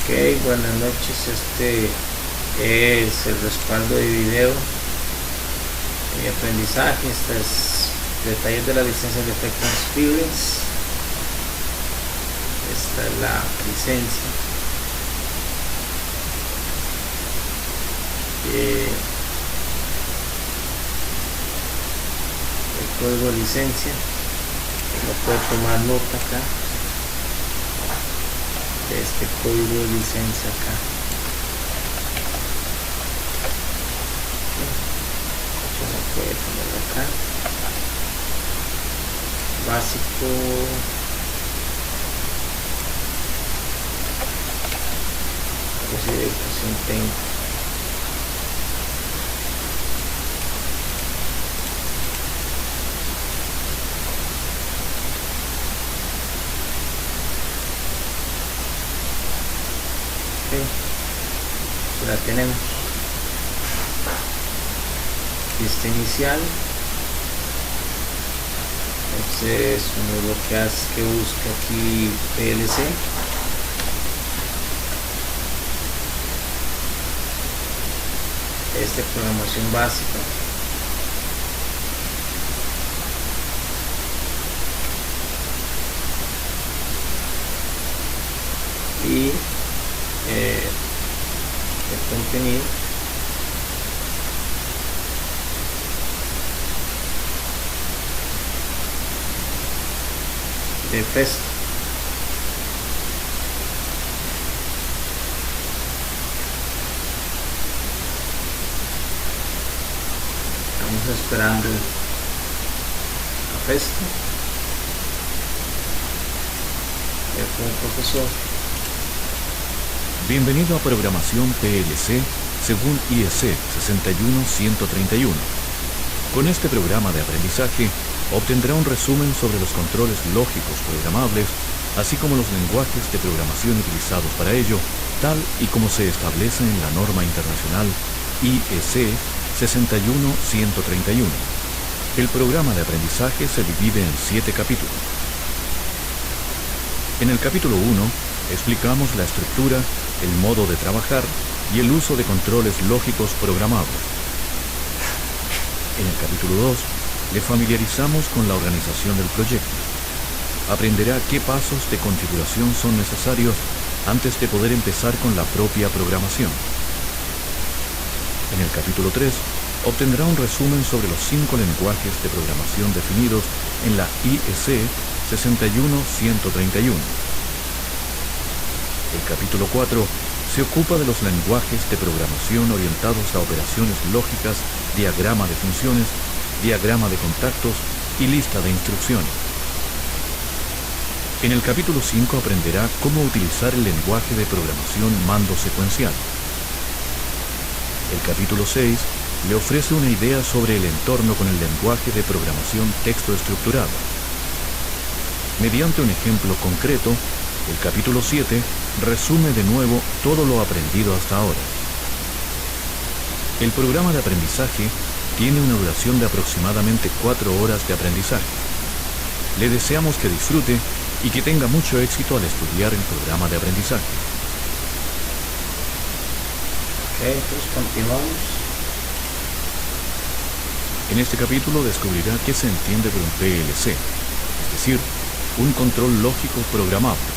Ok, buenas noches. Este es el respaldo de video y aprendizaje. Este es detalles de la licencia de Effect Experience. Esta es la licencia. El código de licencia. Uno puede tomar nota acá de este código de licencia acá. Uno puede ponerlo acá. Básico. Posición técnica. La tenemos. Lista inicial. Entonces uno lo que hace es que busca aquí PLC. Programación básica. Y el contenido de Festo. Estamos esperando a Festo con el profesor. Bienvenido a Programación PLC según IEC 61131. Con este programa de aprendizaje obtendrá un resumen sobre los controles lógicos programables, así como los lenguajes de programación utilizados para ello, tal y como se establece en la norma internacional IEC 61131. El programa de aprendizaje se divide en 7 capítulos. En el capítulo 1 explicamos la estructura, el modo de trabajar y el uso de controles lógicos programables. En el capítulo 2 le familiarizamos con la organización del proyecto. Aprenderá qué pasos de configuración son necesarios antes de poder empezar con la propia programación. En el capítulo 3 obtendrá un resumen sobre los 5 lenguajes de programación definidos en la IEC 61131. El capítulo 4 se ocupa de los lenguajes de programación orientados a operaciones lógicas, diagrama de funciones, diagrama de contactos y lista de instrucciones. En el capítulo 5 aprenderá cómo utilizar el lenguaje de programación mando secuencial. El capítulo 6 le ofrece una idea sobre el entorno con el lenguaje de programación texto estructurado. Mediante un ejemplo concreto, el capítulo 7 resume de nuevo todo lo aprendido hasta ahora. El programa de aprendizaje tiene una duración de aproximadamente 4 horas de aprendizaje. Le deseamos que disfrute y que tenga mucho éxito al estudiar el programa de aprendizaje. Ok, entonces continuamos. En este capítulo descubrirá qué se entiende por un PLC, es decir, un control lógico programable.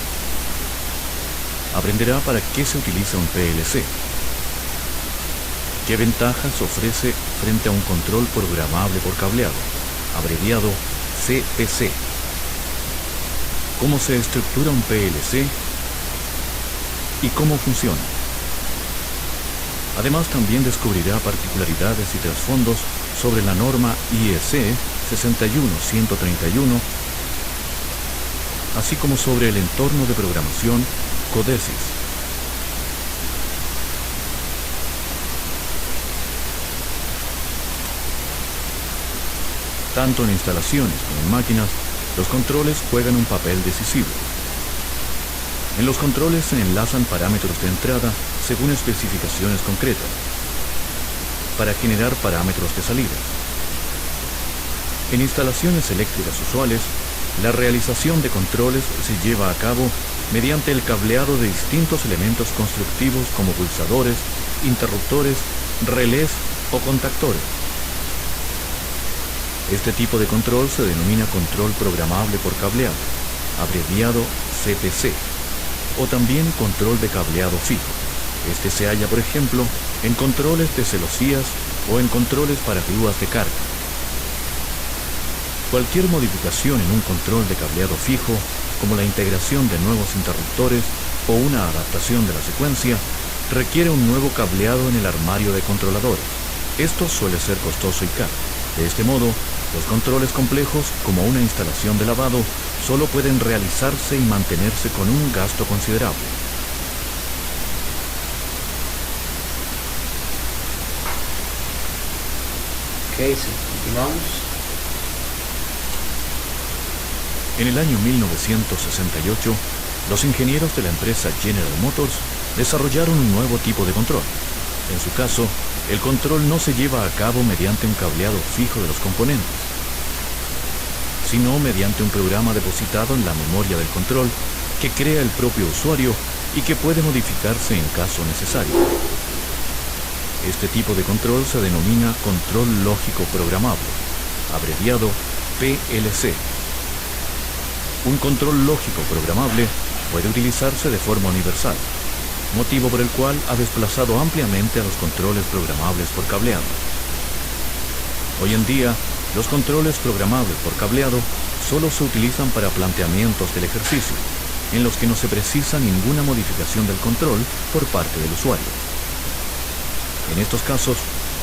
Aprenderá para qué se utiliza un PLC, qué ventajas ofrece frente a un control programable por cableado, abreviado CPC, cómo se estructura un PLC y cómo funciona. Además, también descubrirá particularidades y trasfondos sobre la norma IEC 61131, así como sobre el entorno de programación Codesis. Tanto en instalaciones como en máquinas, los controles juegan un papel decisivo. En los controles se enlazan parámetros de entrada según especificaciones concretas, para generar parámetros de salida. En instalaciones eléctricas usuales, la realización de controles se lleva a cabo mediante el cableado de distintos elementos constructivos como pulsadores, interruptores, relés o contactores. Este tipo de control se denomina control programable por cableado, abreviado CPC, o también control de cableado fijo. Este se halla, por ejemplo, en controles de celosías o en controles para grúas de carga. Cualquier modificación en un control de cableado fijo, como la integración de nuevos interruptores o una adaptación de la secuencia, requiere un nuevo cableado en el armario de controladores. Esto suele ser costoso y caro. De este modo, los controles complejos, como una instalación de lavado, solo pueden realizarse y mantenerse con un gasto considerable. Continuamos. En el año 1968, los ingenieros de la empresa General Motors desarrollaron un nuevo tipo de control. En su caso, el control no se lleva a cabo mediante un cableado fijo de los componentes, sino mediante un programa depositado en la memoria del control que crea el propio usuario y que puede modificarse en caso necesario. Este tipo de control se denomina control lógico programable, abreviado PLC. Un control lógico programable puede utilizarse de forma universal, motivo por el cual ha desplazado ampliamente a los controles programables por cableado. Hoy en día, los controles programables por cableado solo se utilizan para planteamientos del ejercicio, en los que no se precisa ninguna modificación del control por parte del usuario. En estos casos,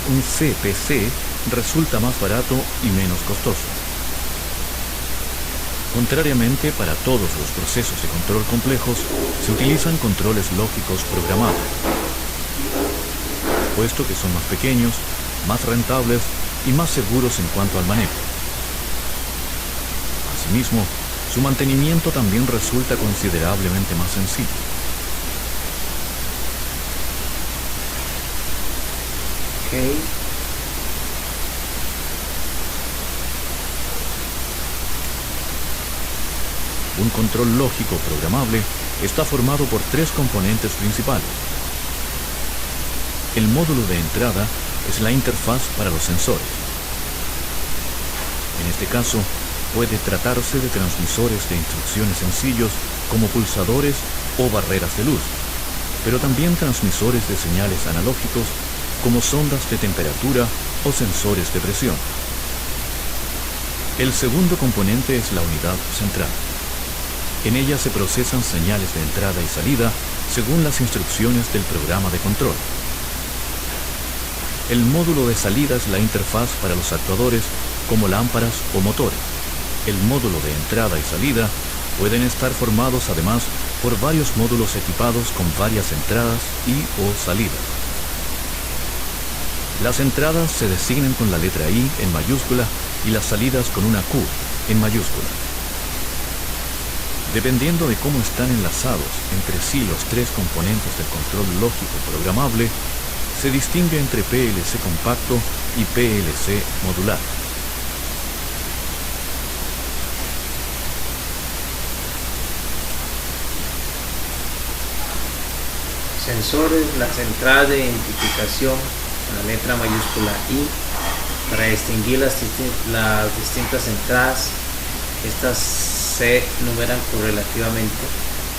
un CPC resulta más barato y menos costoso. Contrariamente, para todos los procesos de control complejos, se utilizan controles lógicos programables, puesto que son más pequeños, más rentables y más seguros en cuanto al manejo. Asimismo, su mantenimiento también resulta considerablemente más sencillo. Un control lógico programable está formado por tres componentes principales. El módulo de entrada es la interfaz para los sensores. En este caso, puede tratarse de transmisores de instrucciones sencillos como pulsadores o barreras de luz, pero también transmisores de señales analógicos como sondas de temperatura o sensores de presión. El segundo componente es la unidad central. En ella se procesan señales de entrada y salida según las instrucciones del programa de control. El módulo de salida es la interfaz para los actuadores como lámparas o motores. El módulo de entrada y salida pueden estar formados además por varios módulos equipados con varias entradas y o salidas. Las entradas se designan con la letra I en mayúscula y las salidas con una Q en mayúscula. Dependiendo de cómo están enlazados entre sí los tres componentes del control lógico programable, se distingue entre PLC compacto y PLC modular. Sensores, las entradas de identificación con la letra mayúscula I para distinguir las distintas entradas. Estas se numeran correlativamente.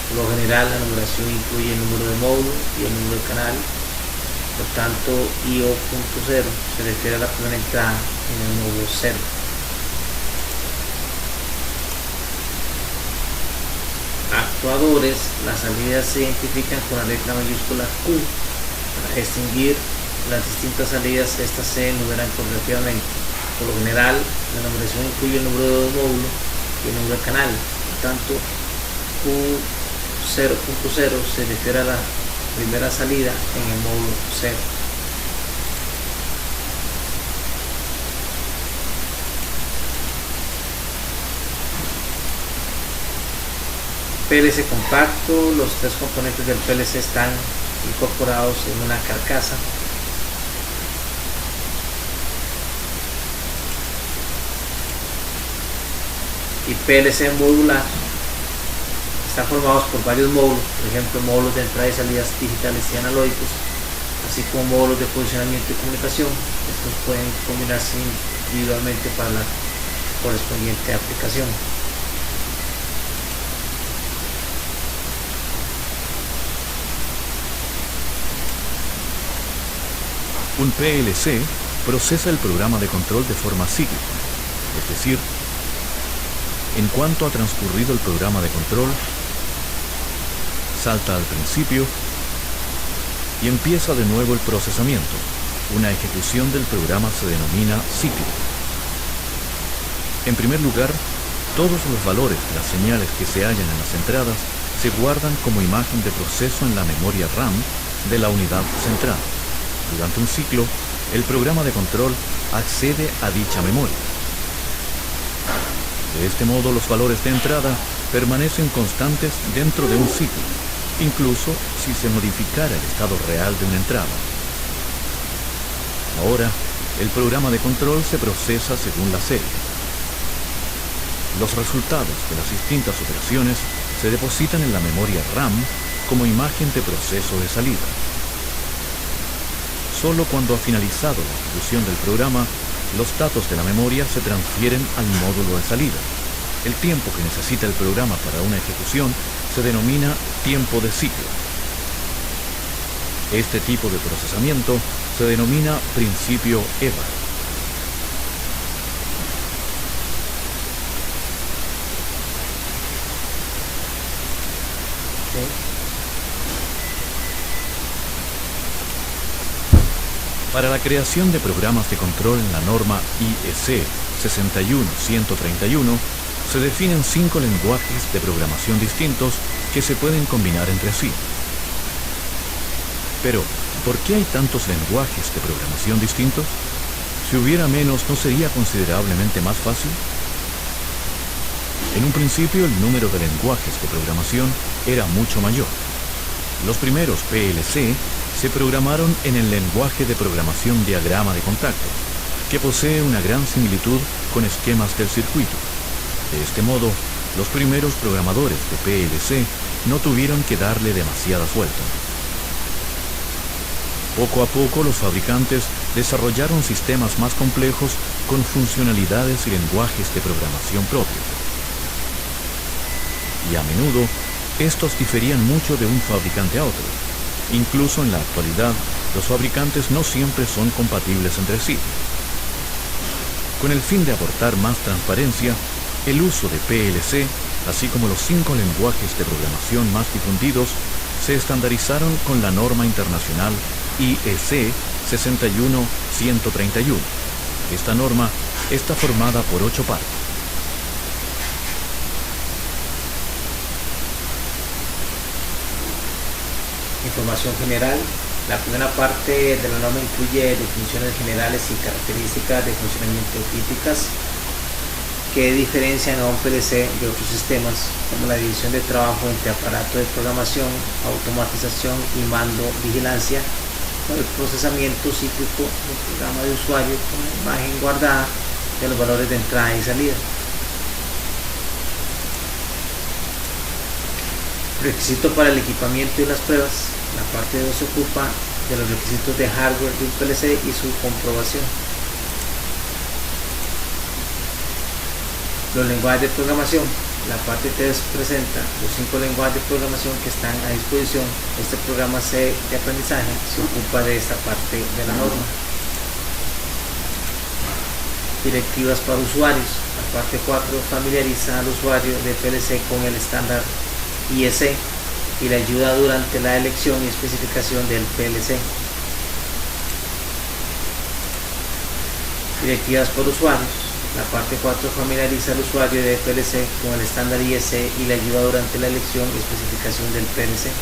Por lo general, la numeración incluye el número de módulo y el número de canal. Por tanto, IO.0 se refiere a la primera entrada en el módulo 0. Actuadores, las salidas se identifican con la letra mayúscula Q. Para distinguir las distintas salidas, estas se numeran correlativamente. Por lo general, la numeración incluye el número de módulo y el número de canal. Por tanto, Q0.0 se refiere a la primera salida en el módulo 0. PLC compacto, los tres componentes del PLC están incorporados en una carcasa. Y PLC modular están formados por varios módulos, por ejemplo módulos de entrada y salidas digitales y analógicos, así como módulos de posicionamiento y comunicación. Estos pueden combinarse individualmente para la correspondiente aplicación. Un PLC procesa el programa de control de forma cíclica, es decir, en cuanto ha transcurrido el programa de control, salta al principio y empieza de nuevo el procesamiento. Una ejecución del programa se denomina ciclo. En primer lugar, todos los valores de las señales que se hallan en las entradas se guardan como imagen de proceso en la memoria RAM de la unidad central. Durante un ciclo, el programa de control accede a dicha memoria. De este modo, los valores de entrada permanecen constantes dentro de un ciclo, incluso si se modificara el estado real de una entrada. Ahora, el programa de control se procesa según la serie. Los resultados de las distintas operaciones se depositan en la memoria RAM como imagen de proceso de salida. Solo cuando ha finalizado la ejecución del programa, los datos de la memoria se transfieren al módulo de salida. El tiempo que necesita el programa para una ejecución se denomina tiempo de ciclo. Este tipo de procesamiento se denomina principio EVA. Para la creación de programas de control en la norma IEC 61131 se definen 5 lenguajes de programación distintos que se pueden combinar entre sí. Pero, ¿por qué hay tantos lenguajes de programación distintos? Si hubiera menos, ¿no sería considerablemente más fácil? En un principio, el número de lenguajes de programación era mucho mayor. Los primeros PLC se programaron en el lenguaje de programación diagrama de contacto, que posee una gran similitud con esquemas del circuito. De este modo, los primeros programadores de PLC no tuvieron que darle demasiada vuelta. Poco a poco, los fabricantes desarrollaron sistemas más complejos con funcionalidades y lenguajes de programación propios. Y a menudo, estos diferían mucho de un fabricante a otro. Incluso en la actualidad, los fabricantes no siempre son compatibles entre sí. Con el fin de aportar más transparencia, el uso de PLC, así como los 5 lenguajes de programación más difundidos, se estandarizaron con la norma internacional IEC 61131. Esta norma está formada por 8 partes. Información general. La primera parte de la norma incluye definiciones generales y características de funcionamiento típicas que diferencian a un PLC de otros sistemas, como la división de trabajo entre aparato de programación, automatización y mando, vigilancia, el procesamiento cíclico del programa de usuario con la imagen guardada de los valores de entrada y salida. Requisito para el equipamiento y las pruebas. La parte 2 se ocupa de los requisitos de hardware de un PLC y su comprobación. Los lenguajes de programación. La parte 3 presenta los 5 lenguajes de programación que están a disposición. Este programa C de aprendizaje se ocupa de esta parte de la norma. Directivas para usuarios. La parte 4 familiariza al usuario de PLC con el estándar IEC y le ayuda durante la elección y especificación del PLC. Directivas por usuarios. La parte 4 familiariza al usuario de PLC con el estándar IEC y le ayuda durante la elección y especificación del PLC.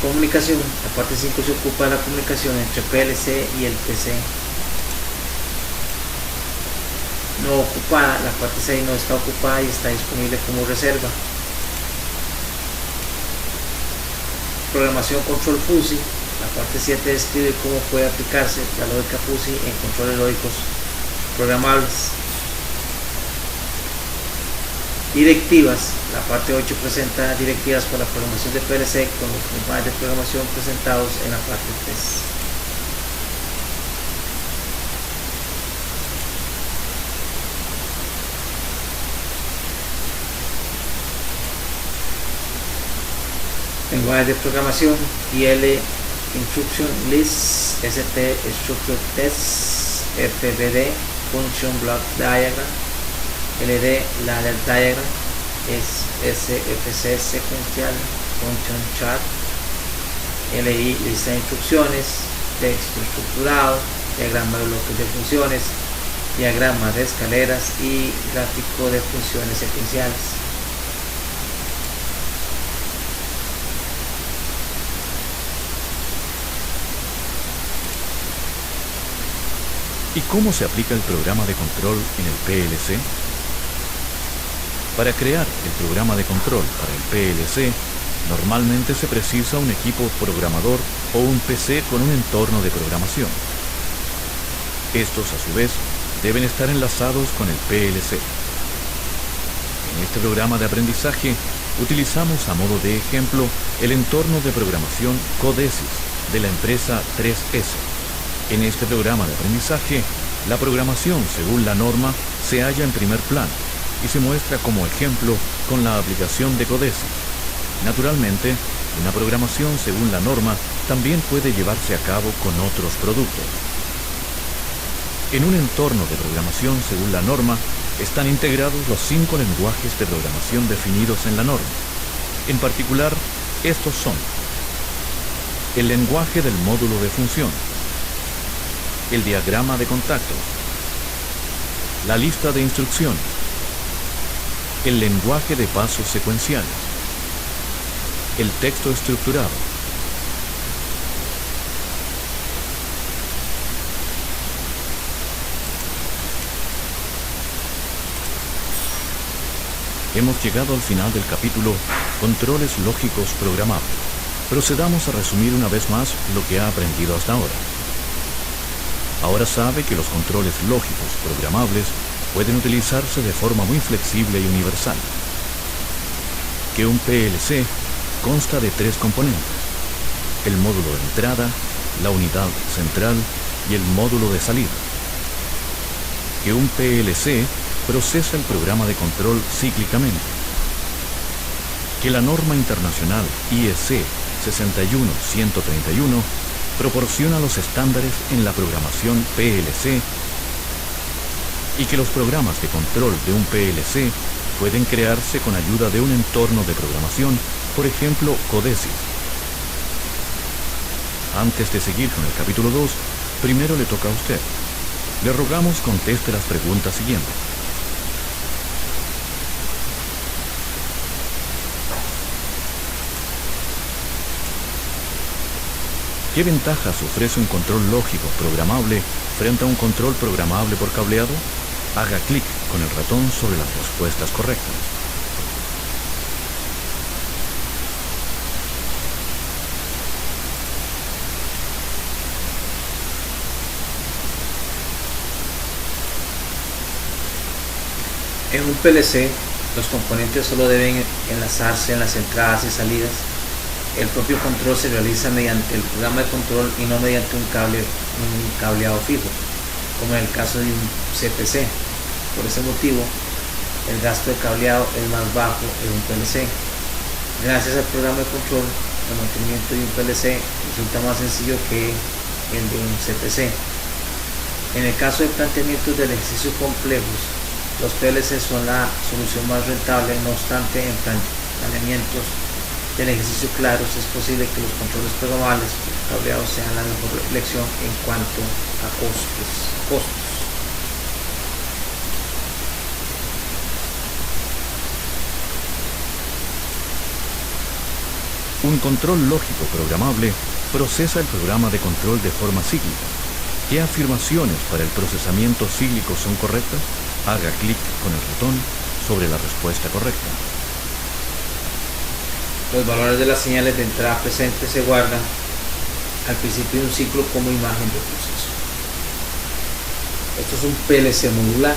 Comunicación. La parte 5 se ocupa de la comunicación entre PLC y el PC. No ocupada. La parte 6 no está ocupada y está disponible como reserva. Programación control fuzzy. La parte 7 describe cómo puede aplicarse la lógica fuzzy en controles lógicos programables. Directivas. La parte 8 presenta directivas para la programación de PLC con los lenguajes de programación presentados en la parte 3. Lenguajes de programación: IL Instruction List, ST Structure Test, FBD Function Block Diagram, LD Ladder Diagram, SFC Sequential Function Chart, LI Lista de instrucciones, texto estructurado, diagrama de bloques de funciones, diagrama de escaleras y gráfico de funciones secuenciales. ¿Y cómo se aplica el programa de control en el PLC? Para crear el programa de control para el PLC, normalmente se precisa un equipo programador o un PC con un entorno de programación. Estos, a su vez, deben estar enlazados con el PLC. En este programa de aprendizaje, utilizamos a modo de ejemplo el entorno de programación Codesis de la empresa 3S. En este programa de aprendizaje, la programación según la norma se halla en primer plano y se muestra como ejemplo con la aplicación de Codesis. Naturalmente, una programación según la norma también puede llevarse a cabo con otros productos. En un entorno de programación según la norma están integrados los 5 lenguajes de programación definidos en la norma. En particular, estos son: el lenguaje del módulo de función, el diagrama de contactos, la lista de instrucciones, el lenguaje de pasos secuenciales, el texto estructurado, Hemos llegado al final del capítulo Controles lógicos programables. Procedamos a resumir una vez más lo que ha aprendido hasta ahora. Ahora sabe que los controles lógicos programables pueden utilizarse de forma muy flexible y universal. Que un PLC consta de 3 componentes: el módulo de entrada, la unidad central y el módulo de salida. Que un PLC procesa el programa de control cíclicamente. Que la norma internacional IEC 61131 proporciona los estándares en la programación PLC y que los programas de control de un PLC pueden crearse con ayuda de un entorno de programación, por ejemplo, Codesis. Antes de seguir con el capítulo 2, primero le toca a usted. Le rogamos conteste las preguntas siguientes. ¿Qué ventajas ofrece un control lógico programable frente a un control programable por cableado? Haga clic con el ratón sobre las respuestas correctas. En un PLC, los componentes solo deben enlazarse en las entradas y salidas. El propio control se realiza mediante el programa de control y no mediante un cableado fijo, como en el caso de un CPC. Por ese motivo, el gasto de cableado es más bajo en un PLC. Gracias al programa de control, el mantenimiento de un PLC resulta más sencillo que el de un CPC. En el caso de planteamientos del ejercicio complejos, los PLC son la solución más rentable. No obstante, en planeamientos del ejercicio claros es posible que los controles programables por cableado sean la mejor elección en cuanto a costos. Un control lógico programable procesa el programa de control de forma cíclica. ¿Qué afirmaciones para el procesamiento cíclico son correctas? Haga clic con el ratón sobre la respuesta correcta. Los valores de las señales de entrada presentes se guardan al principio de un ciclo como imagen de proceso. Esto es un PLC modular.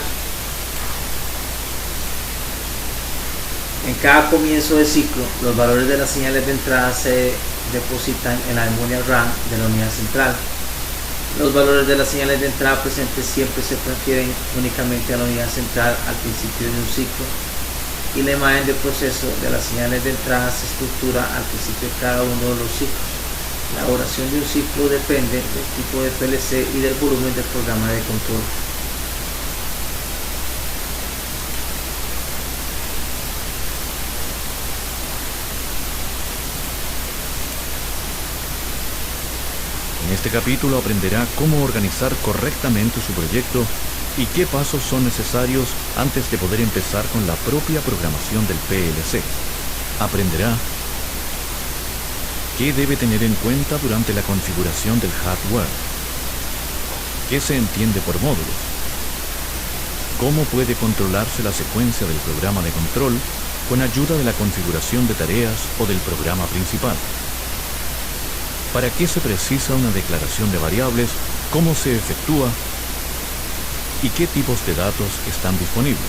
En cada comienzo de ciclo, los valores de las señales de entrada se depositan en la memoria RAM de la unidad central. Los valores de las señales de entrada presentes siempre se transfieren únicamente a la unidad central al principio de un ciclo, y la imagen de proceso de las señales de entrada se estructura al principio de cada uno de los ciclos. La duración de un ciclo depende del tipo de PLC y del volumen del programa de control. En este capítulo aprenderá cómo organizar correctamente su proyecto y qué pasos son necesarios antes de poder empezar con la propia programación del PLC. Aprenderá qué debe tener en cuenta durante la configuración del hardware, qué se entiende por módulos, cómo puede controlarse la secuencia del programa de control con ayuda de la configuración de tareas o del programa principal, para qué se precisa una declaración de variables, cómo se efectúa y qué tipos de datos están disponibles.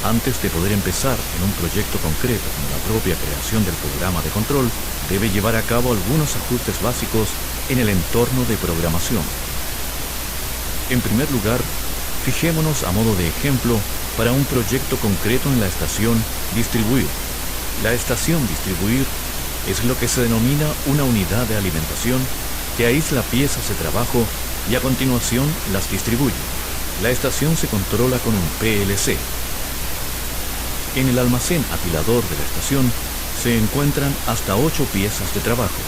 Antes de poder empezar en un proyecto concreto como la propia creación del programa de control, debe llevar a cabo algunos ajustes básicos en el entorno de programación. En primer lugar, fijémonos a modo de ejemplo para un proyecto concreto en la estación distribuir. La estación distribuir es lo que se denomina una unidad de alimentación que aísla piezas de trabajo y a continuación las distribuye. La estación se controla con un PLC. En el almacén apilador de la estación se encuentran hasta 8 piezas de trabajo.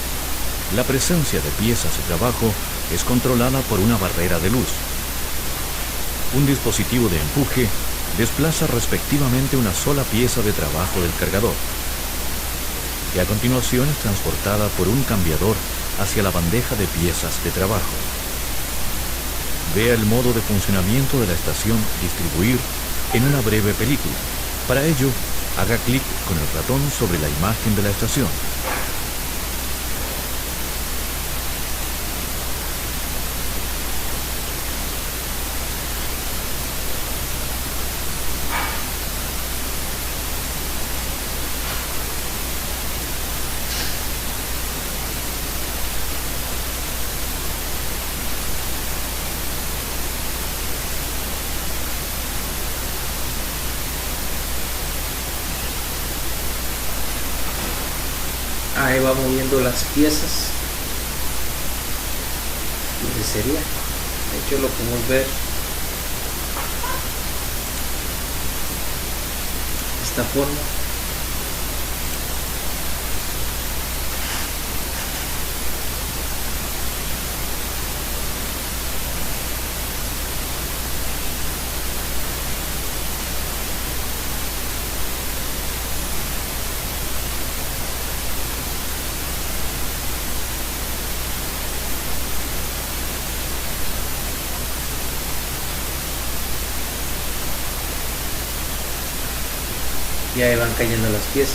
La presencia de piezas de trabajo es controlada por una barrera de luz. Un dispositivo de empuje desplaza respectivamente una sola pieza de trabajo del cargador, que a continuación es transportada por un cambiador hacia la bandeja de piezas de trabajo. Vea el modo de funcionamiento de la estación distribuir en una breve película. Para ello, haga clic con el ratón sobre la imagen de la estación. Ahí va moviendo las piezas de serie. De hecho, lo podemos ver de esta forma. Y ahí van cayendo las piezas.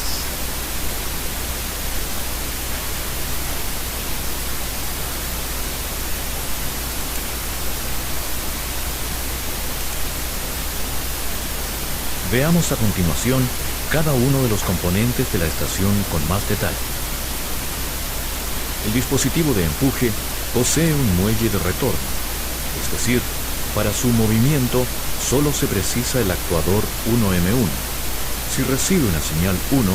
Veamos a continuación cada uno de los componentes de la estación con más detalle. El dispositivo de empuje posee un muelle de retorno, es decir, para su movimiento solo se precisa el actuador 1M1. Si recibe una señal 1,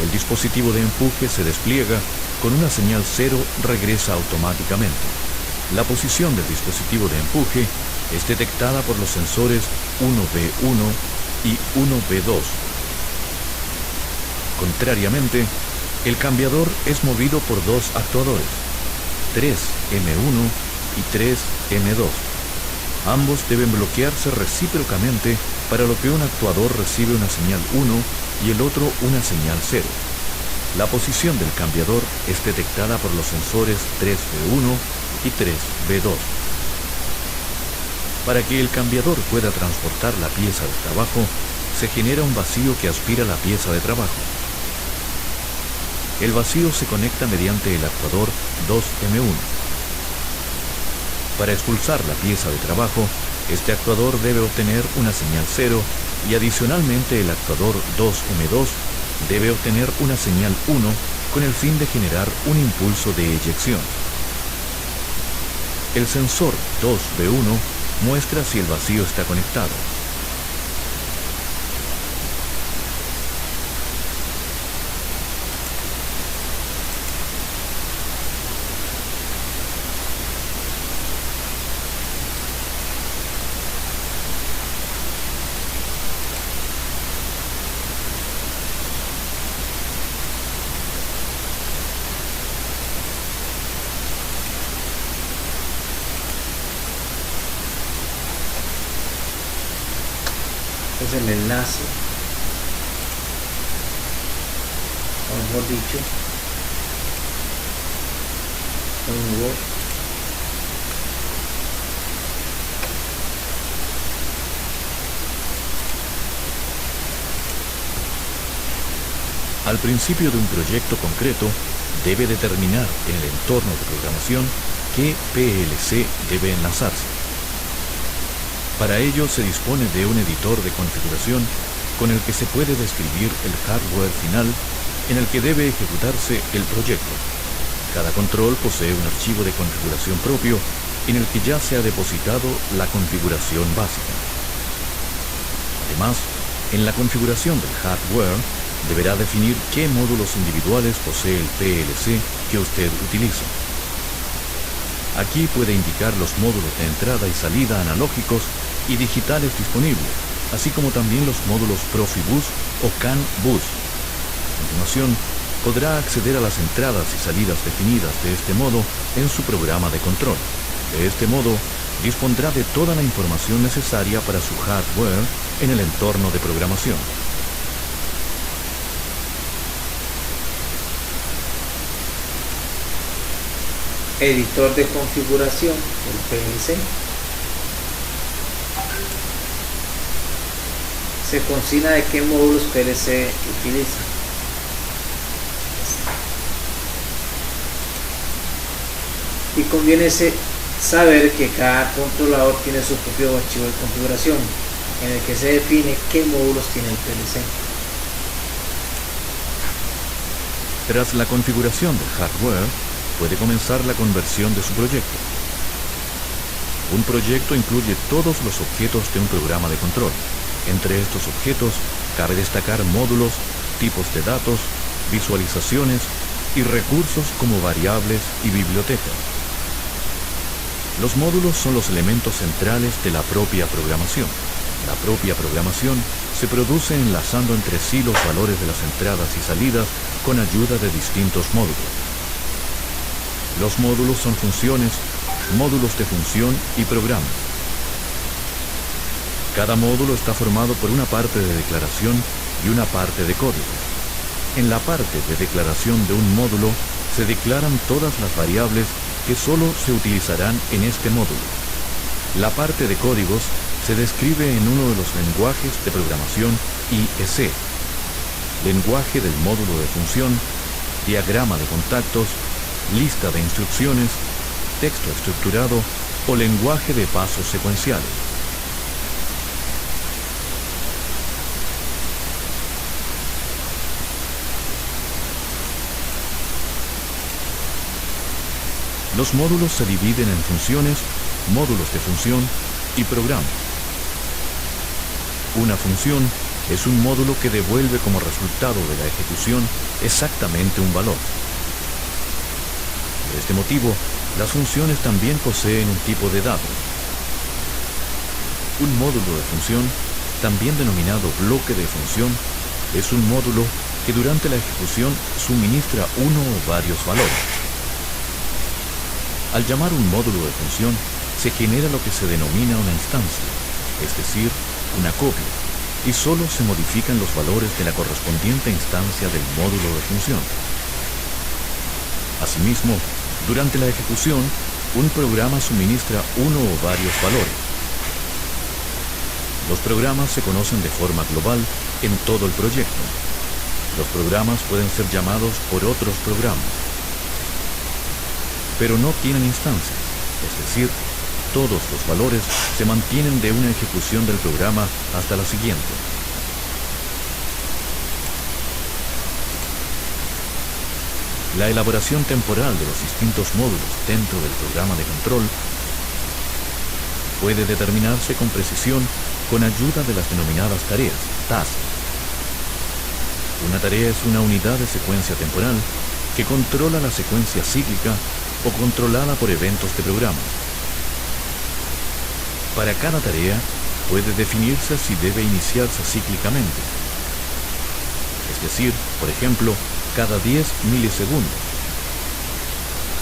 el dispositivo de empuje se despliega, con una señal 0 regresa automáticamente. La posición del dispositivo de empuje es detectada por los sensores 1B1 y 1B2. Contrariamente, el cambiador es movido por dos actuadores, 3M1 y 3M2. Ambos deben bloquearse recíprocamente, para lo que un actuador recibe una señal 1 y el otro una señal 0. La posición del cambiador es detectada por los sensores 3B1 y 3B2. Para que el cambiador pueda transportar la pieza de trabajo, se genera un vacío que aspira la pieza de trabajo. El vacío se conecta mediante el actuador 2M1. Para expulsar la pieza de trabajo, este actuador debe obtener una señal 0 y adicionalmente el actuador 2M2 debe obtener una señal 1 con el fin de generar un impulso de eyección. El sensor 2B1 muestra si el vacío está conectado. Es el enlace, o mejor dicho, un Word. Al principio de un proyecto concreto, debe determinar en el entorno de programación qué PLC debe enlazarse. Para ello se dispone de un editor de configuración con el que se puede describir el hardware final en el que debe ejecutarse el proyecto. Cada control posee un archivo de configuración propio en el que ya se ha depositado la configuración básica. Además, en la configuración del hardware deberá definir qué módulos individuales posee el PLC que usted utiliza. Aquí puede indicar los módulos de entrada y salida analógicos y digitales disponibles, así como también los módulos Profibus o CAN Bus. A continuación, podrá acceder a las entradas y salidas definidas de este modo en su programa de control. De este modo, dispondrá de toda la información necesaria para su hardware en el entorno de programación. Editor de configuración, el PLC. Se consigna de qué módulos PLC utiliza. Y conviene saber que cada controlador tiene su propio archivo de configuración en el que se define qué módulos tiene el PLC. Tras la configuración del hardware, puede comenzar la conversión de su proyecto. Un proyecto incluye todos los objetos de un programa de control. Entre estos objetos cabe destacar módulos, tipos de datos, visualizaciones y recursos como variables y bibliotecas. Los módulos son los elementos centrales de la propia programación. La propia programación se produce enlazando entre sí los valores de las entradas y salidas con ayuda de distintos módulos. Los módulos son funciones, módulos de función y programas. Cada módulo está formado por una parte de declaración y una parte de código. En la parte de declaración de un módulo se declaran todas las variables que solo se utilizarán en este módulo. La parte de códigos se describe en uno de los lenguajes de programación IEC, lenguaje del módulo de función, diagrama de contactos, lista de instrucciones, texto estructurado o lenguaje de pasos secuenciales. Los módulos se dividen en funciones, módulos de función y programas. Una función es un módulo que devuelve como resultado de la ejecución exactamente un valor. Por este motivo, las funciones también poseen un tipo de datos. Un módulo de función, también denominado bloque de función, es un módulo que durante la ejecución suministra uno o varios valores. Al llamar un módulo de función, se genera lo que se denomina una instancia, es decir, una copia, y solo se modifican los valores de la correspondiente instancia del módulo de función. Asimismo, durante la ejecución, un programa suministra uno o varios valores. Los programas se conocen de forma global en todo el proyecto. Los programas pueden ser llamados por otros programas, pero no tienen instancias, es decir, todos los valores se mantienen de una ejecución del programa hasta la siguiente. La elaboración temporal de los distintos módulos dentro del programa de control puede determinarse con precisión con ayuda de las denominadas tareas, tasks. Una tarea es una unidad de secuencia temporal que controla la secuencia cíclica o controlada por eventos de programa. Para cada tarea puede definirse si debe iniciarse cíclicamente, es decir, por ejemplo, cada 10 milisegundos,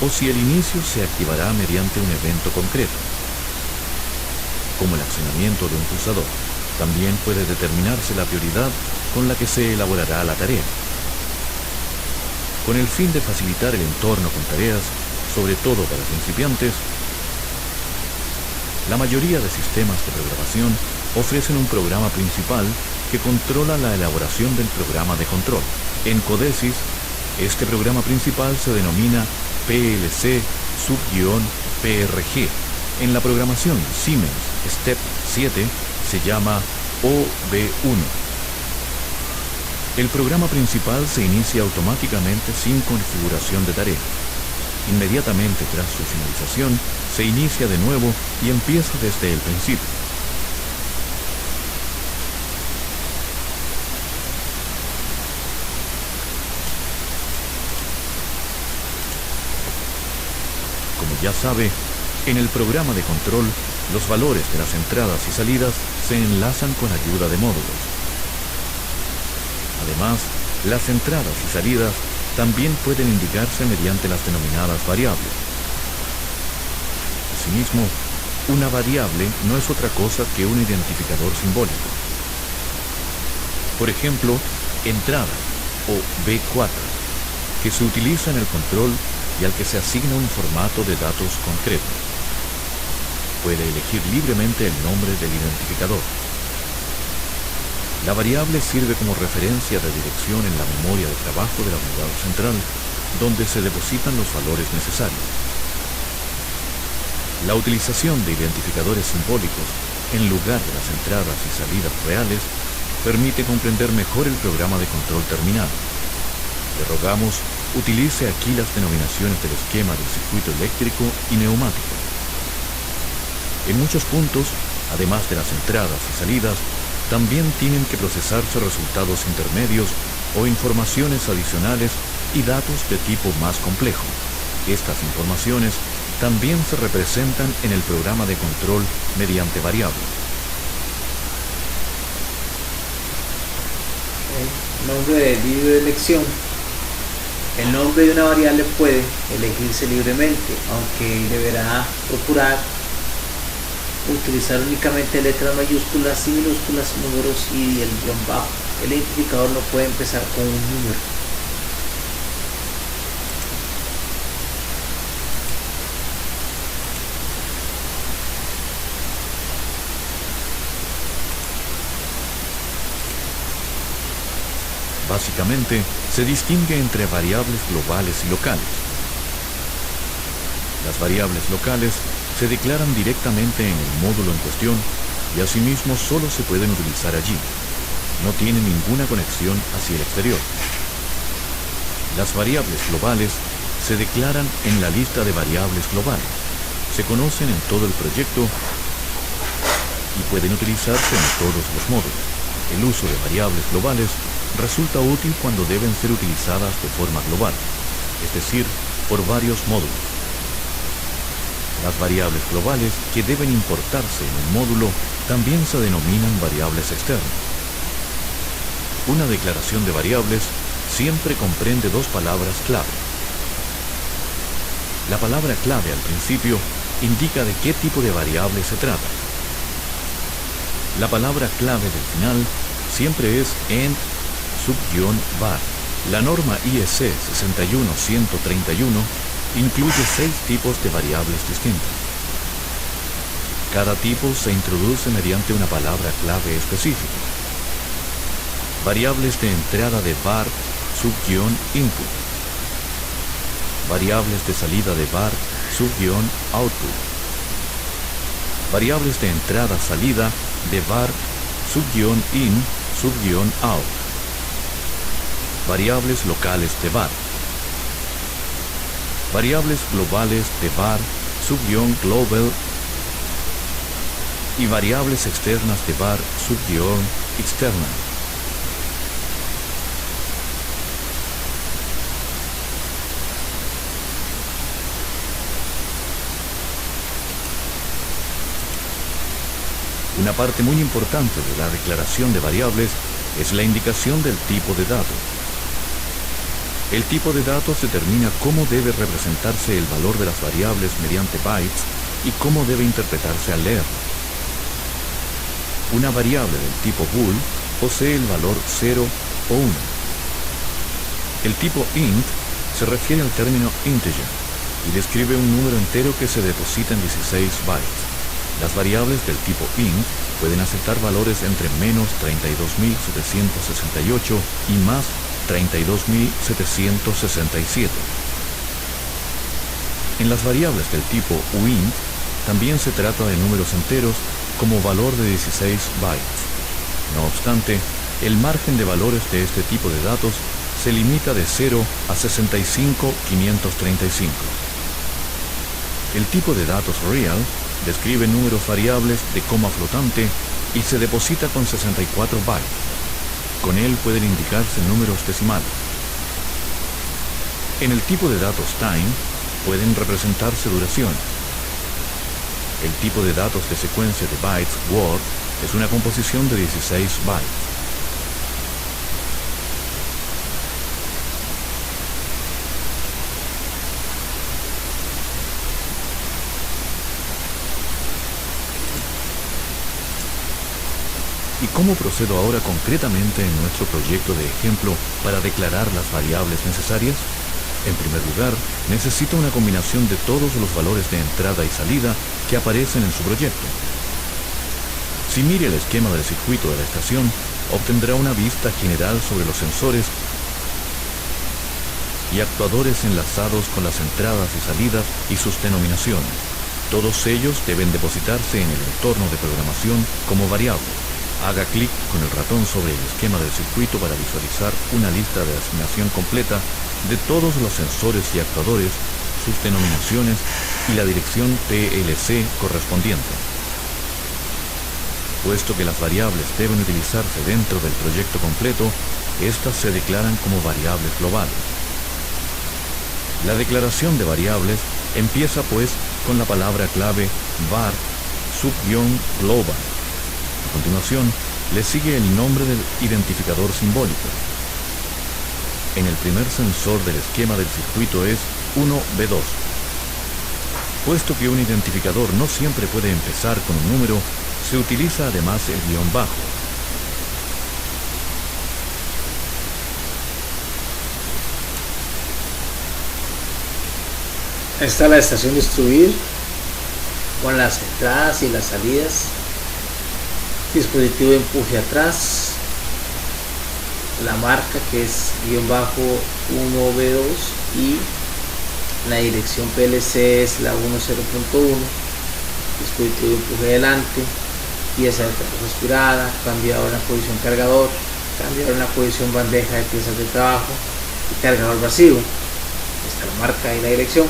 o si el inicio se activará mediante un evento concreto, como el accionamiento de un pulsador. También puede determinarse la prioridad con la que se elaborará la tarea. Con el fin de facilitar el entorno con tareas, sobre todo para principiantes, la mayoría de sistemas de programación ofrecen un programa principal que controla la elaboración del programa de control. En Codesis, este programa principal se denomina PLC-PRG. En la programación Siemens Step 7 se llama OB1. El programa principal se inicia automáticamente sin configuración de tarea. Inmediatamente tras su finalización, se inicia de nuevo y empieza desde el principio. Como ya sabe, en el programa de control, los valores de las entradas y salidas se enlazan con ayuda de módulos. Además, las entradas y salidas también pueden indicarse mediante las denominadas variables. Asimismo, una variable no es otra cosa que un identificador simbólico. Por ejemplo, entrada o B4, que se utiliza en el control y al que se asigna un formato de datos concreto. Puede elegir libremente el nombre del identificador. La variable sirve como referencia de dirección en la memoria de trabajo de la unidad central, donde se depositan los valores necesarios. La utilización de identificadores simbólicos en lugar de las entradas y salidas reales permite comprender mejor el programa de control terminado. Le rogamos utilice aquí las denominaciones del esquema del circuito eléctrico y neumático. En muchos puntos, además de las entradas y salidas, también tienen que procesarse resultados intermedios o informaciones adicionales y datos de tipo más complejo. Estas informaciones también se representan en el programa de control mediante variables. El nombre del libro de elección. El nombre de una variable puede elegirse libremente, aunque deberá procurar utilizar únicamente letras mayúsculas y minúsculas, números y el guión bajo. El identificador no puede empezar con un número. Básicamente, se distingue entre variables globales y locales. Las variables locales se declaran directamente en el módulo en cuestión y asimismo solo se pueden utilizar allí. No tienen ninguna conexión hacia el exterior. Las variables globales se declaran en la lista de variables globales. Se conocen en todo el proyecto y pueden utilizarse en todos los módulos. El uso de variables globales resulta útil cuando deben ser utilizadas de forma global, es decir, por varios módulos. Las variables globales que deben importarse en un módulo también se denominan variables externas. Una declaración de variables siempre comprende dos palabras clave. La palabra clave al principio indica de qué tipo de variable se trata. La palabra clave del final siempre es end _var. La norma IEC 61131 incluye 6 tipos de variables distintas. Cada tipo se introduce mediante una palabra clave específica. Variables de entrada de var _input. Variables de salida de var _output. variables de entrada-salida de var _in _out, variables locales de var, variables globales de var _global y variables externas de var _external. Una parte muy importante de la declaración de variables es la indicación del tipo de dato. El tipo de datos determina cómo debe representarse el valor de las variables mediante bytes y cómo debe interpretarse al leer. Una variable del tipo bool posee el valor 0 o 1. El tipo int se refiere al término integer y describe un número entero que se deposita en 16 bytes. Las variables del tipo int pueden aceptar valores entre menos 32.768 y más 32.767. En las variables del tipo uint también se trata de números enteros como valor de 16 bytes. No obstante, el margen de valores de este tipo de datos se limita de 0 a 65.535. El tipo de datos real describe números variables de coma flotante y se deposita con 64 bytes. Con él pueden indicarse números decimales. En el tipo de datos time pueden representarse duraciones. El tipo de datos de secuencia de bytes word es una composición de 16 bytes. ¿Y cómo procedo ahora concretamente en nuestro proyecto de ejemplo para declarar las variables necesarias? En primer lugar, necesito una combinación de todos los valores de entrada y salida que aparecen en su proyecto. Si mire el esquema del circuito de la estación, obtendrá una vista general sobre los sensores y actuadores enlazados con las entradas y salidas y sus denominaciones. Todos ellos deben depositarse en el entorno de programación como variables. Haga clic con el ratón sobre el esquema del circuito para visualizar una lista de asignación completa de todos los sensores y actuadores, sus denominaciones y la dirección PLC correspondiente. Puesto que las variables deben utilizarse dentro del proyecto completo, estas se declaran como variables globales. La declaración de variables empieza pues con la palabra clave var _global. A continuación, le sigue el nombre del identificador simbólico. En el primer sensor del esquema del circuito es 1B2. Puesto que un identificador no siempre puede empezar con un número, se utiliza además el guión bajo. Está la estación de distribuir con las entradas y las salidas. Dispositivo de empuje atrás, la marca que es _1B2 y la dirección PLC es la 10.1, dispositivo de empuje delante, pieza de trabajo aspirada, cambiador en la posición cargador, cambiador en la posición bandeja de piezas de trabajo y cargador vacío. Está la marca y la dirección.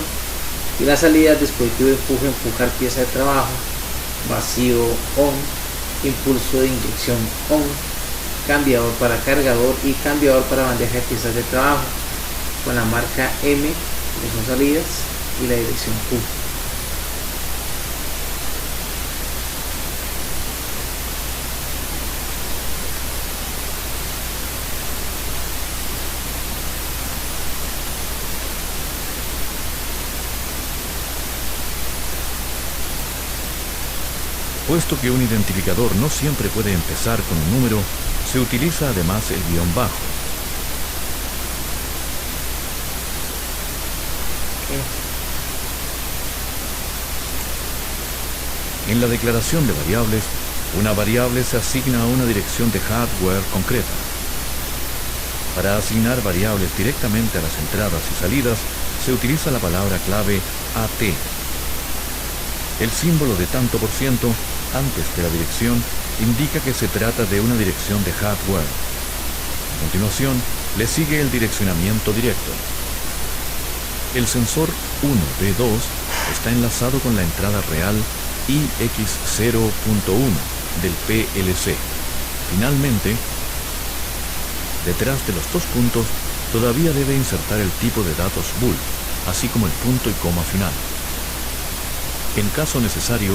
Y la salida, dispositivo de empuje, empujar pieza de trabajo, vacío on, impulso de inyección on, cambiador para cargador y cambiador para bandeja de piezas de trabajo con la marca M, que son salidas, y la dirección Q. Puesto que un identificador no siempre puede empezar con un número, se utiliza además el guión bajo. En la declaración de variables, una variable se asigna a una dirección de hardware concreta. Para asignar variables directamente a las entradas y salidas, se utiliza la palabra clave AT. El símbolo de tanto por ciento antes de la dirección indica que se trata de una dirección de hardware. A continuación, le sigue el direccionamiento directo. El sensor 1B2 está enlazado con la entrada real IX0.1 del PLC. Finalmente, detrás de los dos puntos, todavía debe insertar el tipo de datos bool, así como el punto y coma final. En caso necesario,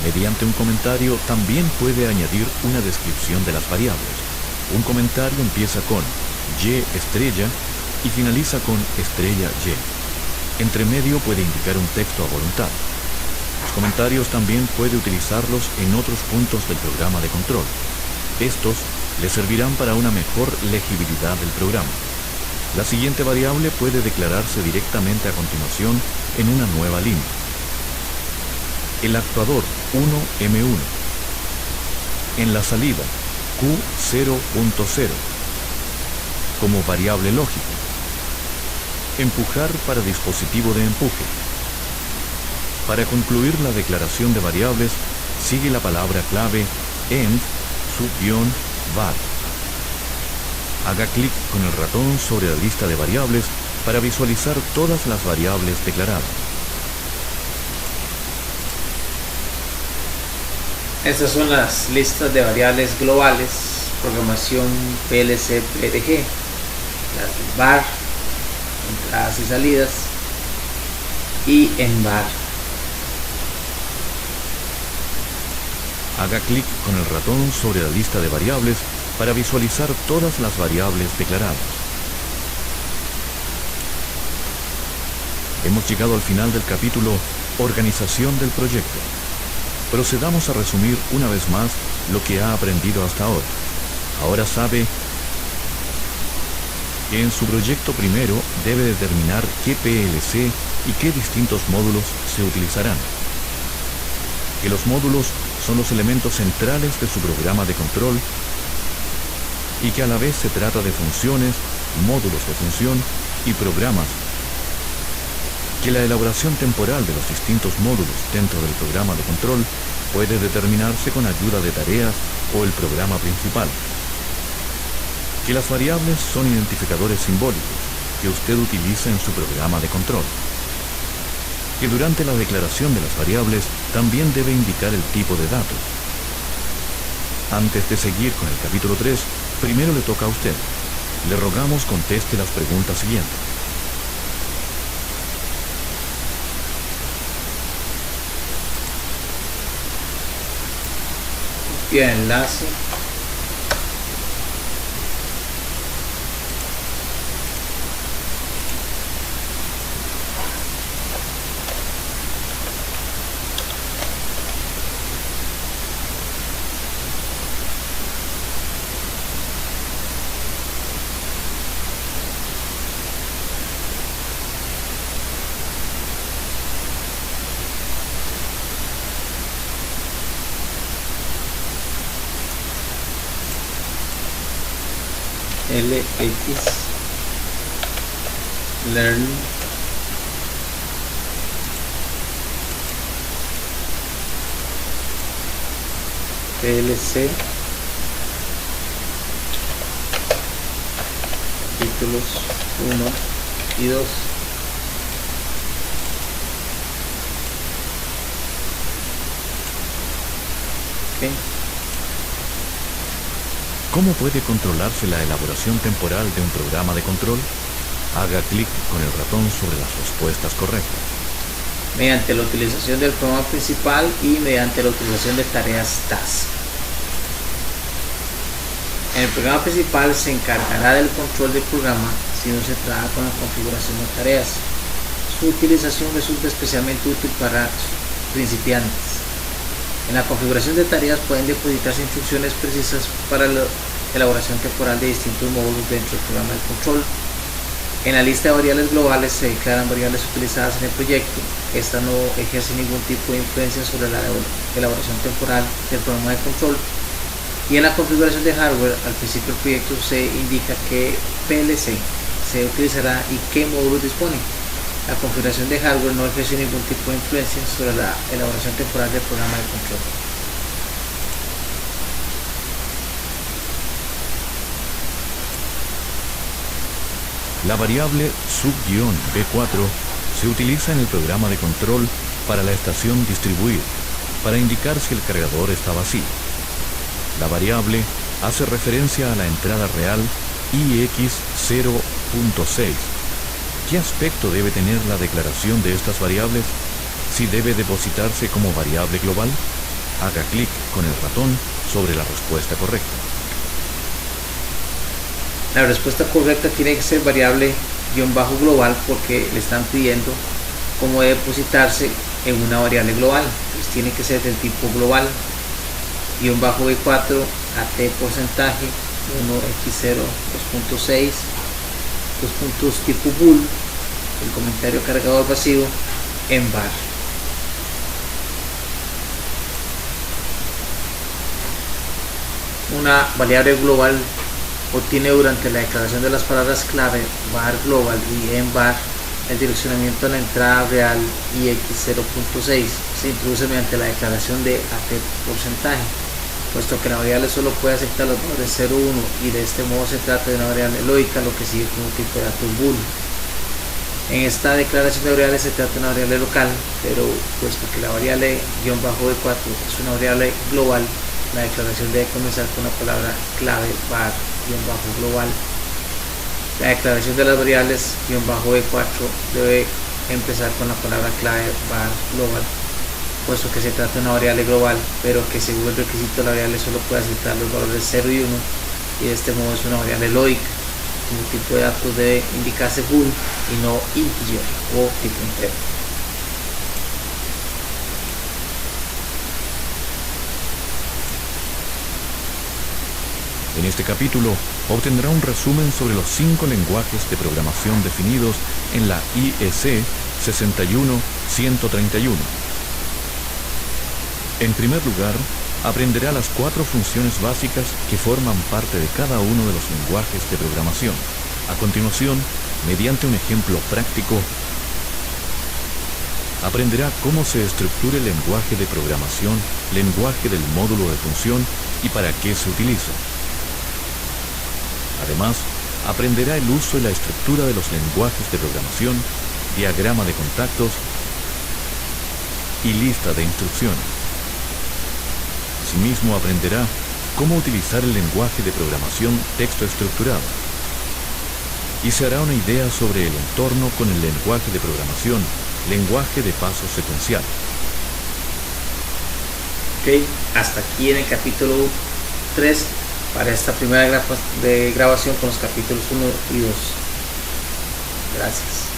mediante un comentario también puede añadir una descripción de las variables. Un comentario empieza con Y estrella y finaliza con estrella Y. Entre medio puede indicar un texto a voluntad. Los comentarios también puede utilizarlos en otros puntos del programa de control. Estos le servirán para una mejor legibilidad del programa. La siguiente variable puede declararse directamente a continuación en una nueva línea. El actuador 1M1. En la salida Q0.0 como variable lógica. Empujar para dispositivo de empuje. Para concluir la declaración de variables, sigue la palabra clave end _var. Haga clic con el ratón sobre la lista de variables para visualizar todas las variables declaradas. Estas son las listas de variables globales, programación PLC PDG, las var, entradas y salidas, y en var. Haga clic con el ratón sobre la lista de variables para visualizar todas las variables declaradas. Hemos llegado al final del capítulo Organización del proyecto. Procedamos a resumir una vez más lo que ha aprendido hasta ahora. Ahora sabe que en su proyecto primero debe determinar qué PLC y qué distintos módulos se utilizarán. Que los módulos son los elementos centrales de su programa de control y que a la vez se trata de funciones, módulos de función y programas. Que la elaboración temporal de los distintos módulos dentro del programa de control puede determinarse con ayuda de tareas o el programa principal. Que las variables son identificadores simbólicos que usted utiliza en su programa de control. Que durante la declaración de las variables también debe indicar el tipo de datos. Antes de seguir con el capítulo 3, primero le toca a usted. Le rogamos conteste las preguntas siguientes. Copia enlace. LX Learn PLC títulos 1 y 2. Okay. ¿Cómo puede controlarse la elaboración temporal de un programa de control? Haga clic con el ratón sobre las respuestas correctas. Mediante la utilización del programa principal y mediante la utilización de tareas task. En el programa principal se encargará del control del programa si no se trata con la configuración de tareas. Su utilización resulta especialmente útil para principiantes. En la configuración de tareas pueden depositarse instrucciones precisas para la elaboración temporal de distintos módulos dentro del programa de control. En la lista de variables globales se declaran variables utilizadas en el proyecto. Esta no ejerce ningún tipo de influencia sobre la elaboración temporal del programa de control. Y en la configuración de hardware, al principio del proyecto se indica qué PLC se utilizará y qué módulos dispone. La configuración de hardware no ejerce ningún tipo de influencia sobre la elaboración temporal del programa de control. La variable sub-B4 se utiliza en el programa de control para la estación distribuir, para indicar si el cargador está vacío. La variable hace referencia a la entrada real IX0.6. ¿Qué aspecto debe tener la declaración de estas variables? Si debe depositarse como variable global, haga clic con el ratón sobre la respuesta correcta. La respuesta correcta tiene que ser variable -global porque le están pidiendo cómo debe depositarse en una variable global. Pues tiene que ser del tipo global, -B4, AT porcentaje, 1X0, 2.6, dos puntos tipo bool, el comentario cargador vacío en var. Una variable global obtiene durante la declaración de las palabras clave var global y en var el direccionamiento a la entrada real IX0.6. Se introduce mediante la declaración de AT porcentaje, puesto que la variable solo puede aceptar los valores 0, 1 y de este modo se trata de una variable lógica, lo que sigue como un tipo de datos bool. En esta declaración de variables se trata de una variable local, pero puesto que la variable -B4 es una variable global, la declaración debe comenzar con la palabra clave var-global. La declaración de las variables -B4 debe empezar con la palabra clave var global, puesto que se trata de una variable global, pero que según el requisito la variable solo puede aceptar los valores 0 y 1, y de este modo es una variable lógica. Como tipo de datos debe indicarse bool y no integer o tipo entero. En este capítulo obtendrá un resumen sobre los 5 lenguajes de programación definidos en la IEC 61131. En primer lugar, aprenderá las 4 funciones básicas que forman parte de cada uno de los lenguajes de programación. A continuación, mediante un ejemplo práctico, aprenderá cómo se estructura el lenguaje de programación, lenguaje del módulo de función y para qué se utiliza. Además, aprenderá el uso y la estructura de los lenguajes de programación, diagrama de contactos y lista de instrucciones. Asimismo, aprenderá cómo utilizar el lenguaje de programación texto estructurado y se hará una idea sobre el entorno con el lenguaje de programación, lenguaje de pasos secuencial. Ok, hasta aquí en el capítulo 3 para esta primera grabación con los capítulos 1 y 2. Gracias.